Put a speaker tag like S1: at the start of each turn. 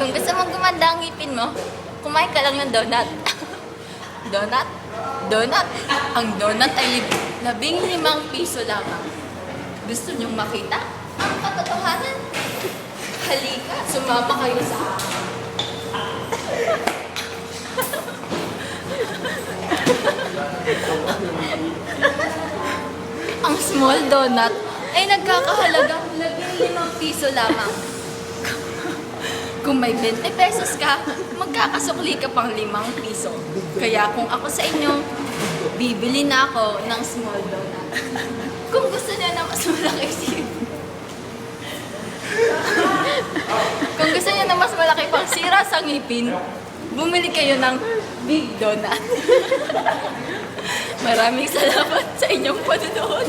S1: Kung gusto mong gumanda ang ngipin mo, kumain ka lang ng donut. Donut? Donut? Ang donut ay 15 piso lamang. Gusto niyong makita ang katotohanan? Halika, sumama kayo sa akin. Ang small donut ay nagkakahalagang 15 piso lamang. Kung may 20 pesos ka, magkakasukli ka pang 5 piso. Kaya kung ako sa inyo, bibili na ako ng small donut. Kung gusto niyo na mas malaki kung gusto niyo na mas malaki pang sira sa ngipin, bumili kayo ng big donut. Maraming salamat sa inyong panonood.